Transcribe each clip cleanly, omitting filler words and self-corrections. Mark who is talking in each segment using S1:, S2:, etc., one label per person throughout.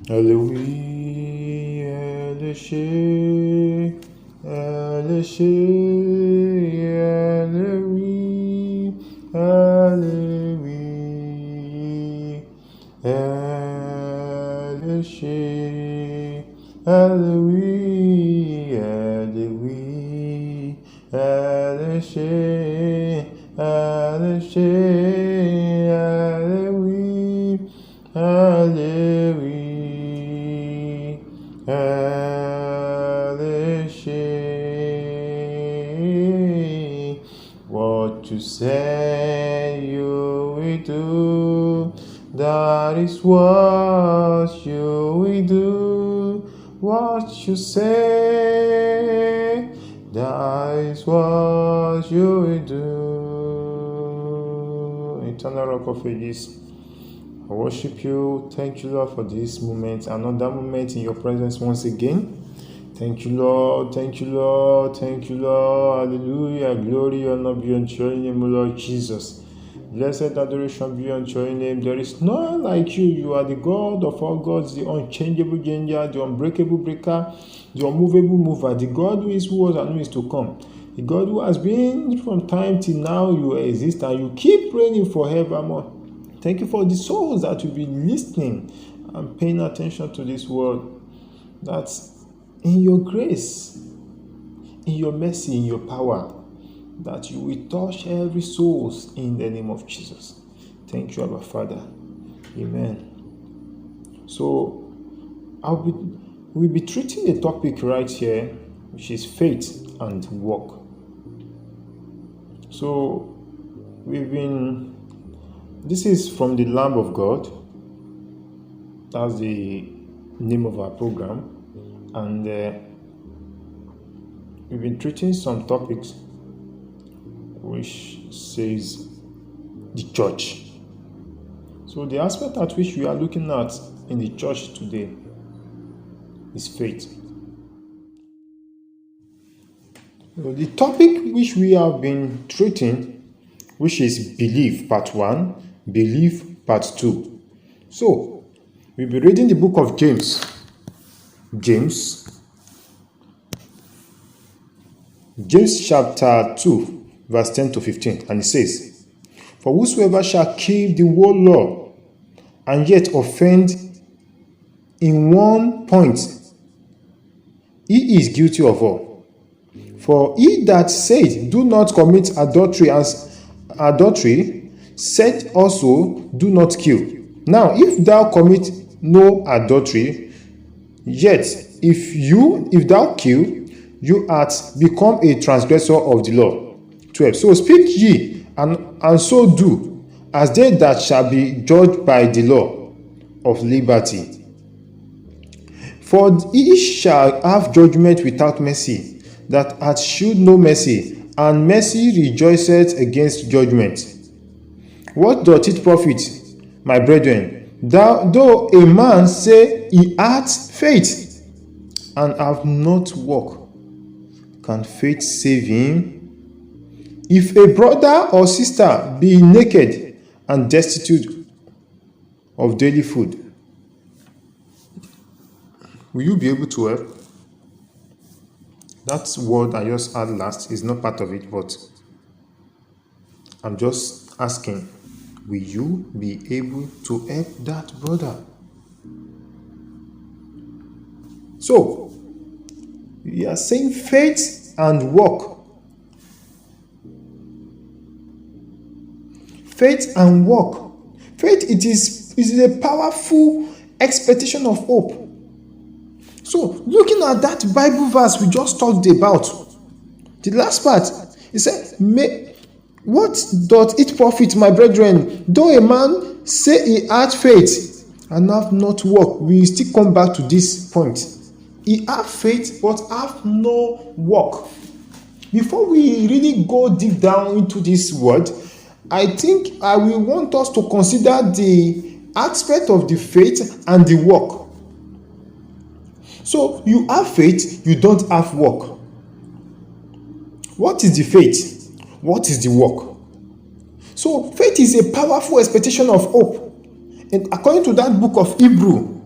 S1: Elohi, Elishe, Elishe, Elohi, Elohi, Elishe, Elohi, Elohi, Elishe, Elishe, Elohi, Elohi. Elishe, what you say you will do, that is what you will do. What you say, that is what you will do. Eternal Rock of Ages, I worship you. Thank you, Lord, for this moment, another moment in your presence once again. Thank you, Lord. Thank you, Lord. Thank you, Lord. Hallelujah. Glory, honor be unto your name, Lord Jesus. Blessed adoration be unto your name. There is none like you. You are the God of all gods, the unchangeable changer, the unbreakable breaker, the unmovable mover, the God who is, who was, and who is to come. The God who has been from time till now. You exist and you keep reigning forevermore. Thank you for the souls that will be listening and paying attention to this word. That in your grace, in your mercy, in your power, that you will touch every soul in the name of Jesus. Thank you, Abba Father. Amen. So, we'll be treating a topic right here, which is faith and work. So, this is from the Lamb of God. That's the name of our program. And we've been treating some topics which says the church. So the aspect at which we are looking at in the church today is faith. So the topic which we have been treating, which is belief part 1, belief part 2. So we'll be reading the book of James chapter 2, verse 10 to 15, and it says, "For whosoever shall keep the whole law, and yet offend in one point, he is guilty of all. For he that said, do not commit adultery, said also, do not kill. Now, if thou commit no adultery, yet if thou kill, you art become a transgressor of the law. 12. So speak ye, and so do, as they that shall be judged by the law of liberty. For he shall have judgment without mercy, that hath shewed no mercy, and mercy rejoiceth against judgment. What doth it profit, my brethren, though a man say he hath faith, and have not work? Can faith save him? If a brother or sister be naked and destitute of daily food, will you be able to help? That word I just had last is not part of it, but I'm just asking, will you be able to help that brother? So, we are saying faith and work. Faith and work. Faith, it is a powerful expectation of hope. So, looking at that Bible verse we just talked about, the last part, it said, what doth it profit, my brethren, though a man say he hath faith and have not work? We still come back to this point. He have faith but have no work. Before we really go deep down into this word, I think I will want us to consider the aspect of the faith and the work. So you have faith, you don't have work. What is the faith? What is the work? So faith is a powerful expectation of hope. And according to that book of Hebrew,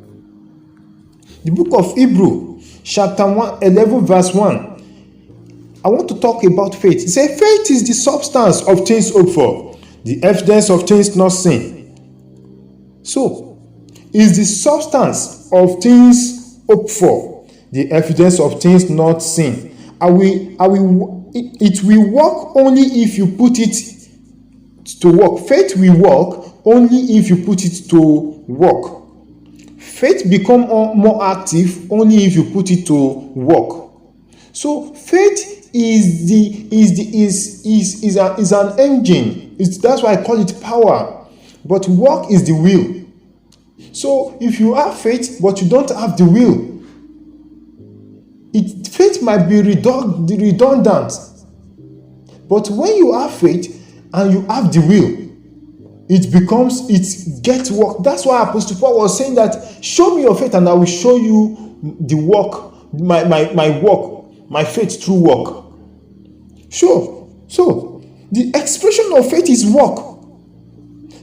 S1: the book of Hebrew, chapter 11, verse 1, I want to talk about faith. It says, faith is the substance of things hoped for, the evidence of things not seen. So, is the substance of things hoped for, the evidence of things not seen. It will work only if you put it to work. Faith will work only if you put it to work. Faith become more active only if you put it to work. So faith is an engine. That's why I call it power. But work is the will. So if you have faith but you don't have the will, faith might be redundant. But when you have faith and you have the will, it gets work. That's why Apostle Paul was saying that, show me your faith and I will show you the work, my work, my faith through work. Sure. So the expression of faith is work.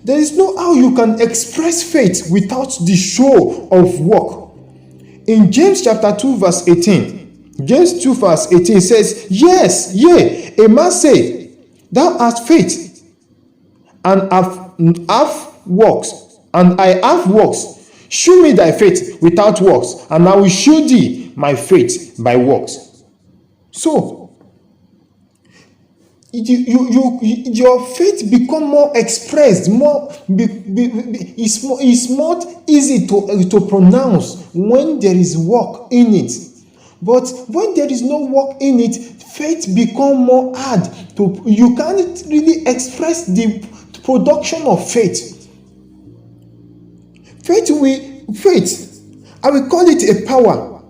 S1: There is no how you can express faith without the show of work. In James chapter 2 verse 18, James 2 verse 18 says, yes, yea, a man say, thou hast faith, and have works, and I have works. Shew me thy faith without works, and I will shew thee my faith by works. So, your faith become more expressed, it's more easy to pronounce when there is work in it. But when there is no work in it, faith become more hard. You can't really express the production of faith. Faith, I will call it a power,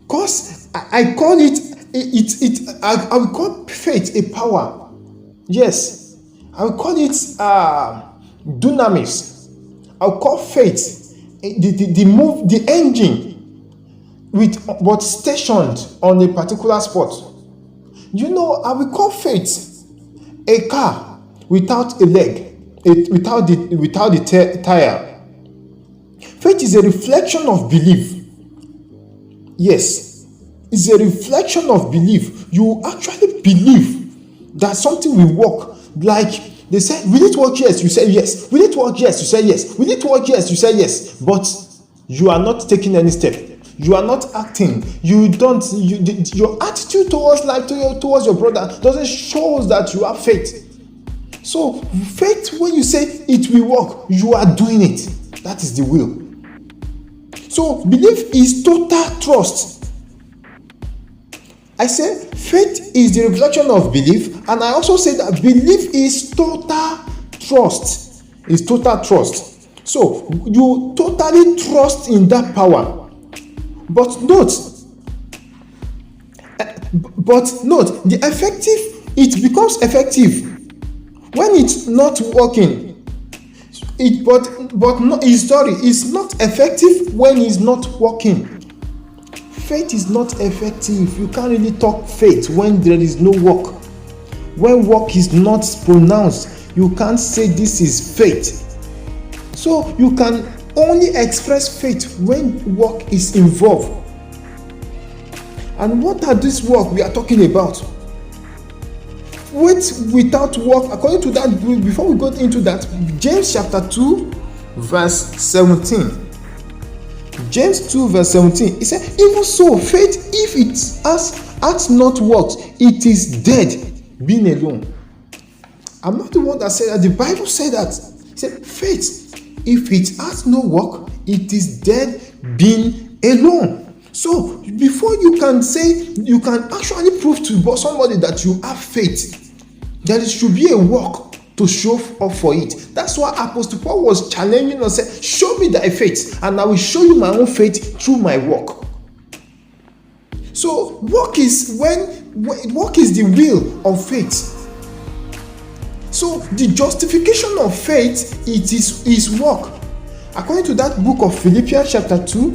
S1: because I call it. I will call faith a power. Yes, I will call it dunamis. I will call faith the engine but stationed on a particular spot. I will call faith a car without a leg, without the tire. Faith is a reflection of belief. Yes. It's a reflection of belief. You actually believe that something will work. Like they said, will it work? Yes, you say yes. Will it work? Yes, you say yes. Will it work? Yes, you say yes. But you are not taking any step. You are not acting. Your attitude towards life, towards your brother, doesn't show that you have faith. So faith, when you say it will work, you are doing it. That is the will. So belief is total trust. I say faith is the reflection of belief, and I also say that belief is total trust. It's total trust. So you totally trust in that power. But note, it becomes effective when it's not working. It's not effective when it's not working. Faith is not effective. You can't really talk faith when there is no work. When work is not pronounced, you can't say this is faith. So you can only express faith when work is involved. And what are these work we are talking about? Faith without work, according to that, before we go into that, James chapter 2 verse 17. James 2 verse 17, it said, even so, faith, if it has not worked, it is dead, being alone. I'm not the one that said that. The Bible said that. It said, faith, if it has no work, it is dead, being alone. So, before you can say, you can actually prove to somebody that you have faith, there should be a work to show up for it. That's why Apostle Paul was challenging us, said, show me thy faith, and I will show you my own faith through my work. So work is the will of faith. So the justification of faith, it is work. According to that book of Philippians chapter 2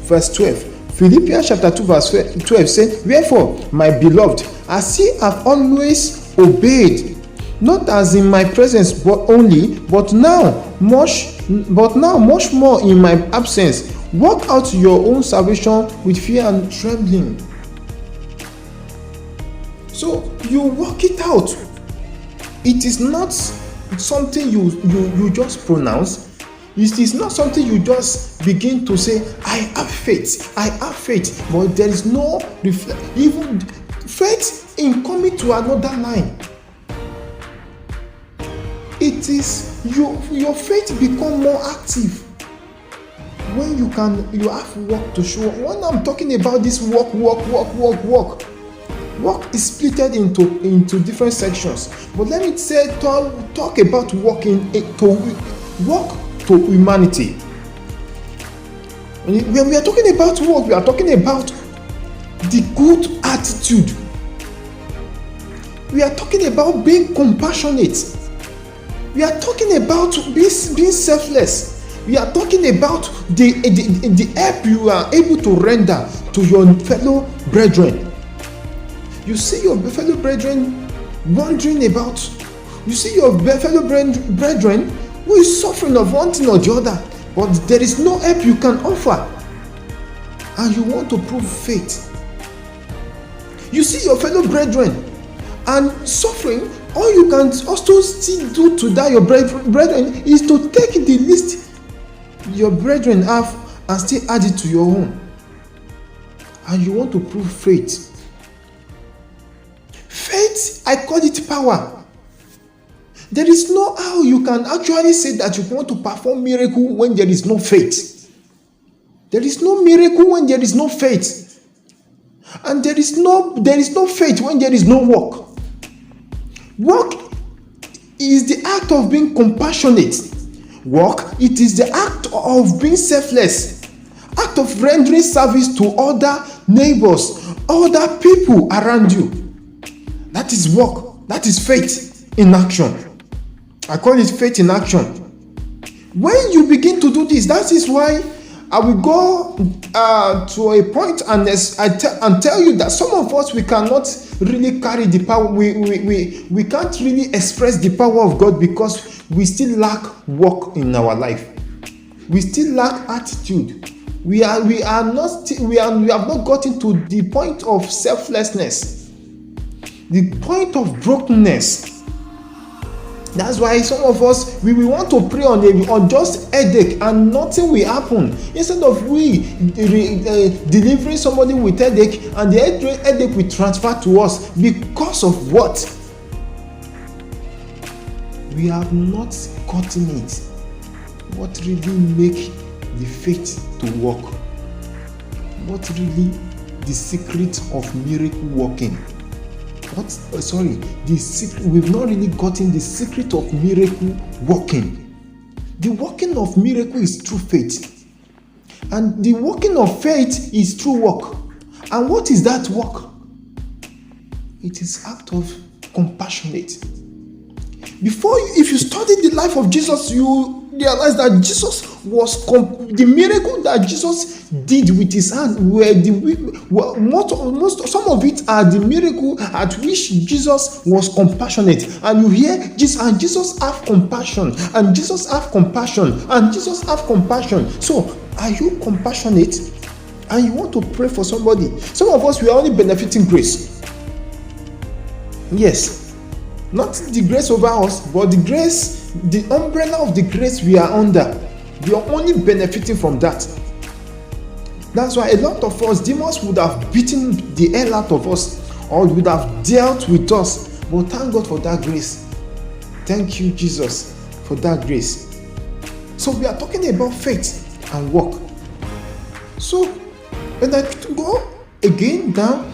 S1: verse 12. Philippians chapter 2 verse 12 says, wherefore, my beloved, as ye have always obeyed, not as in my presence but only, but now much more in my absence. Work out your own salvation with fear and trembling. So you work it out. It is not something you just pronounce. It is not something you just begin to say, I have faith, but there is no even faith in coming to another line. It is your faith become more active when you have work to show. When I'm talking about this work is splitted into different sections. But let me talk about working to humanity. When we are talking about work, we are talking about the good attitude. We are talking about being compassionate. We are talking about being selfless. We are talking about the help you are able to render to your fellow brethren. You see your fellow brethren wondering about. You see your fellow brethren who is suffering of one thing or the other, but there is no help you can offer, and you want to prove faith. You see your fellow brethren and suffering. All you can also still do to that your brethren is to take the list your brethren have and still add it to your own, and you want to prove faith. Faith, I call it power. There is no how you can actually say that you want to perform miracle when there is no faith. There is no miracle when there is no faith, and there is no faith when there is no work. Work is the act of being compassionate. Work, it is the act of being selfless, act of rendering service to other neighbors, other people around you. That is work. That is faith in action. I call it faith in action. When you begin to do this, that is why I will go to a point and tell you that some of us, we cannot really carry the power. We can't really express the power of God because we still lack work in our life. We still lack attitude. We have not gotten to the point of selflessness, the point of brokenness. That's why some of us, we will want to pray on just headache and nothing will happen. Instead of delivering somebody with headache, and the headache will transfer to us because of what? We have not gotten it. What really make the faith to work? What really the secret of miracle working? We've not really gotten the secret of miracle working. The working of miracle is through faith, and the working of faith is through work. And what is that work? It is act of compassionate. If you study the life of Jesus, you realize that Jesus was the miracle that Jesus did with his hand some of it are the miracle at which Jesus was compassionate. And you hear Jesus have compassion, and Jesus have compassion, and Jesus have compassion. So are you compassionate? And you want to pray for somebody? Some of us, we are only benefiting grace. Yes, not the grace over us, but the grace, the umbrella of the grace we are under. We are only benefiting from that. That's why a lot of us, demons would have beaten the hell out of us, or would have dealt with us. But thank God for that grace. Thank you, Jesus, for that grace. So we are talking about faith and work. So when I go again down,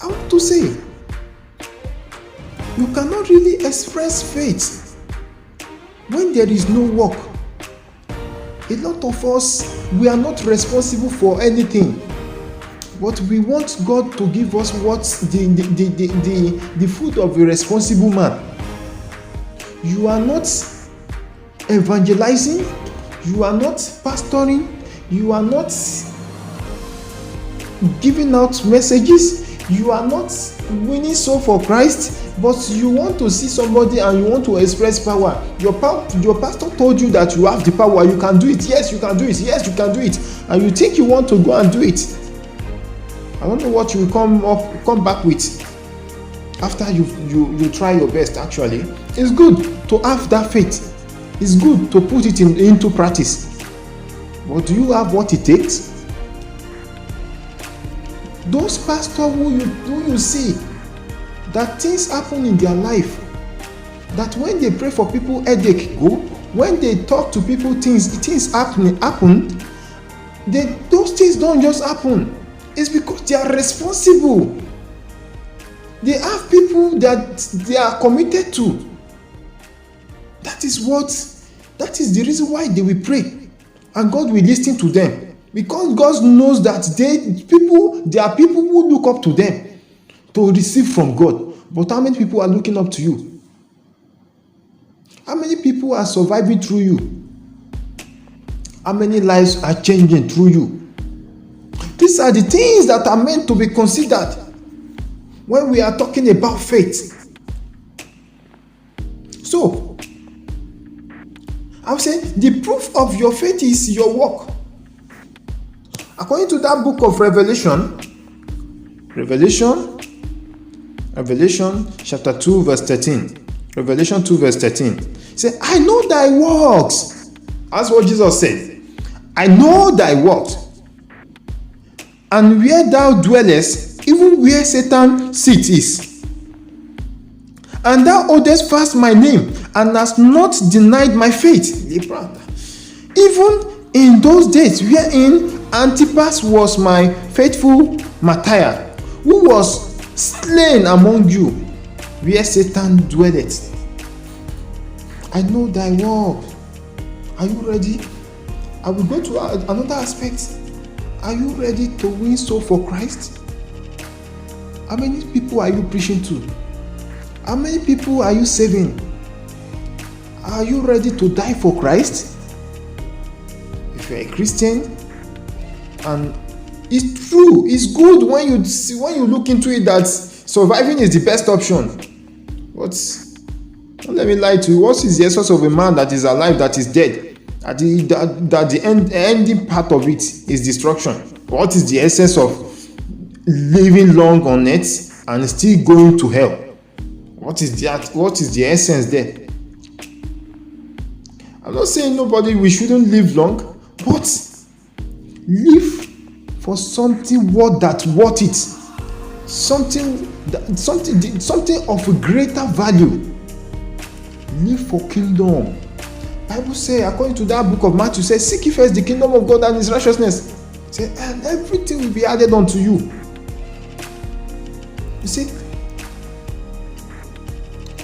S1: I want to say, you cannot really express faith when there is no work. A lot of us, we are not responsible for anything, but we want God to give us what's the food of a responsible man. You are not evangelizing, you are not pastoring, you are not giving out messages, you are not winning soul for Christ, but you want to see somebody and you want to express power. Your pastor told you that you have the power, you can do it. Yes, you can do it. Yes, you can do it. And you think you want to go and do it. I don't know what you will come back with after you try your best. Actually, it's good to have that faith. It's good to put it into practice. But do you have what it takes? Those pastors who you see that things happen in their life, that when they pray for people, headache go. When they talk to people, things happen. Those things don't just happen. It's because they are responsible. They have people that they are committed to. That is the reason why they will pray, and God will listen to them, because God knows that there are people who look up to them to receive from God. But how many people are looking up to you? How many people are surviving through you? How many lives are changing through you? These are the things that are meant to be considered when we are talking about faith. So, I'm saying the proof of your faith is your work. According to that book of Revelation chapter 2 verse 13. Revelation 2 verse 13. Say, I know thy works. That's what Jesus said. I know thy works. And where thou dwellest, even where Satan's seat is. And thou holdest fast my name, and hast not denied my faith. Even in those days wherein Antipas was my faithful martyr, who was slain among you, where Satan dwelleth. I know thy work. Are you ready? I will go to another aspect. Are you ready to win soul for Christ? How many people are you preaching to? How many people are you saving? Are you ready to die for Christ? If you're a Christian, and it's true, it's good when you look into it that surviving is the best option. But don't let me lie to you. What is the essence of a man that is alive that is dead? That the ending part of it is destruction. What is the essence of living long on earth and still going to hell? What is that? What is the essence there? I'm not saying we shouldn't live long, but live for something worth it. Something of a greater value. Live for kingdom. Bible say, according to that book of Matthew, says, seek ye first the kingdom of God and his righteousness. Say, and everything will be added unto you. You see,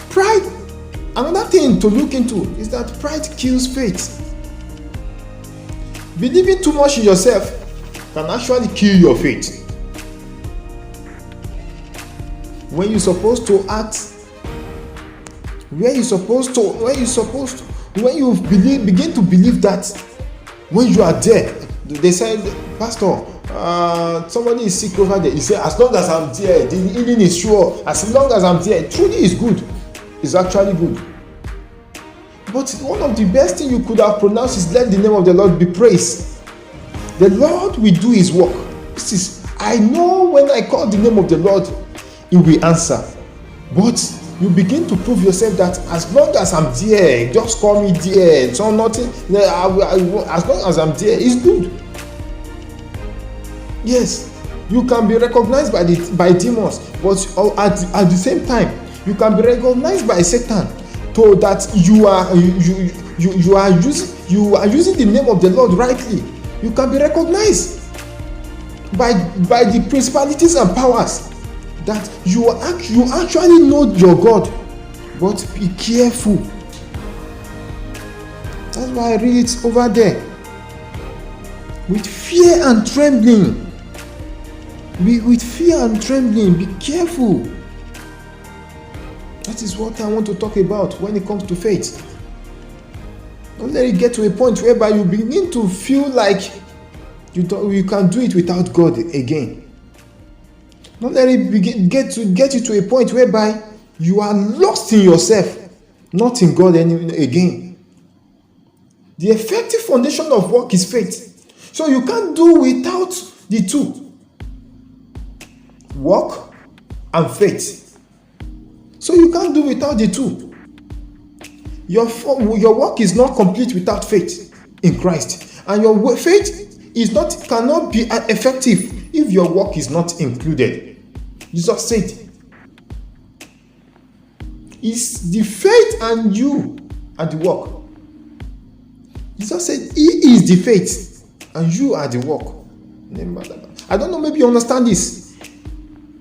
S1: pride, another thing to look into is that pride kills faith. Believing too much in yourself can actually kill your faith. When you're supposed to act, when you begin to believe that when you are there, they said, Pastor, somebody is sick over there. He said, as long as I'm there, the healing is sure. As long as I'm there, truly is good. It's actually good. But one of the best things you could have pronounced is, let the name of the Lord be praised. The Lord will do his work. I know when I call the name of the Lord, he will answer. But you begin to prove yourself that as long as I'm there, just call me there. So nothing. As long as I'm there, it's good. Yes, you can be recognized by demons, but at the same time, you can be recognized by Satan, so that you are using the name of the Lord rightly. You can be recognized by the principalities and powers. That you actually know your God, but be careful. That's why I read it over there. With fear and trembling. With fear and trembling, be careful. That is what I want to talk about when it comes to faith. Don't let it get to a point whereby you begin to feel like you can do it without God again. Don't let it get you to a point whereby You are lost in yourself, not in God again. The effective foundation of work is faith. So you can't do without the two. Work and faith. So you can't do without the two. Your work is not complete without faith in Christ. And your faith cannot be effective if your work is not included. Jesus said, it's the faith and you and the work. Jesus said, He is the faith and you are the work. I don't know, maybe you understand this.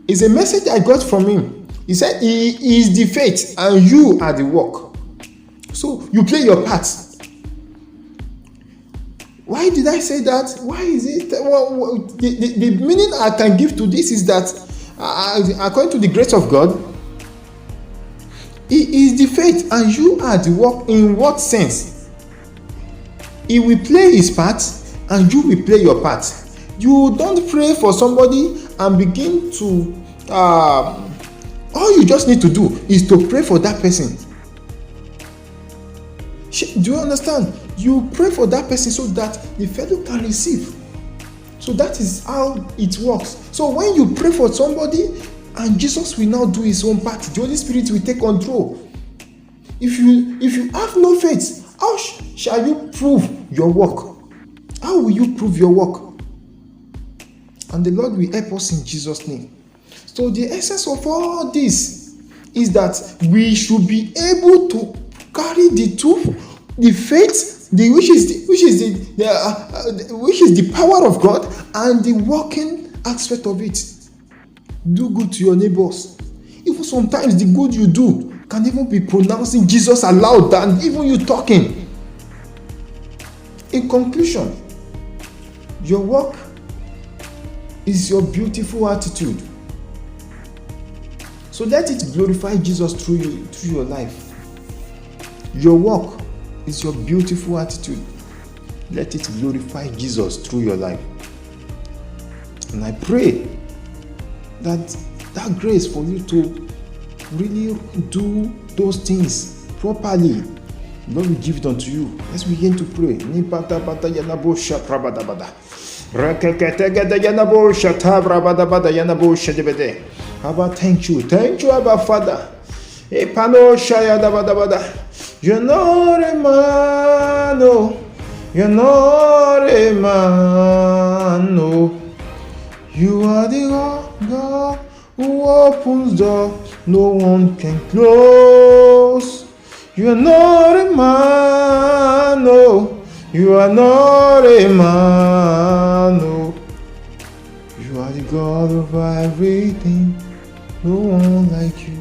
S1: It's a message I got from him. He said, He is the faith and you are the work. So you play your part. Why did I say that? Why is it? Well, the meaning I can give to this is that according to the grace of God, He is the faith and you are the work. In what sense? He will play his part and you will play your part. You don't pray for somebody and begin to all you just need to do is to pray for that person. Do you understand? You pray for that person so that the fellow can receive. So that is how it works. So when you pray for somebody and Jesus will now do his own part, the Holy Spirit will take control. If you have no faith, how shall you prove your work? How will you prove your work? And the Lord will help us in Jesus' name. So the essence of all this is that we should be able to carry the two, the faith, which is the power of God, and the working aspect of it. Do good to your neighbors. Even sometimes the good you do can even be pronouncing Jesus aloud than even you talking. In conclusion, your work is your beautiful attitude. So let it glorify Jesus through your life. Your work is your beautiful attitude. Let it glorify Jesus through your life. And I pray that grace for you to really do those things properly, Lord will give it unto you. Let's begin to pray. Abba, thank you, Abba Father. You're not a man, no. You're not a man, no. You are the God who opens door no one can close. You are not a man, no. You are not a man, no. You are the God of everything. No one like you.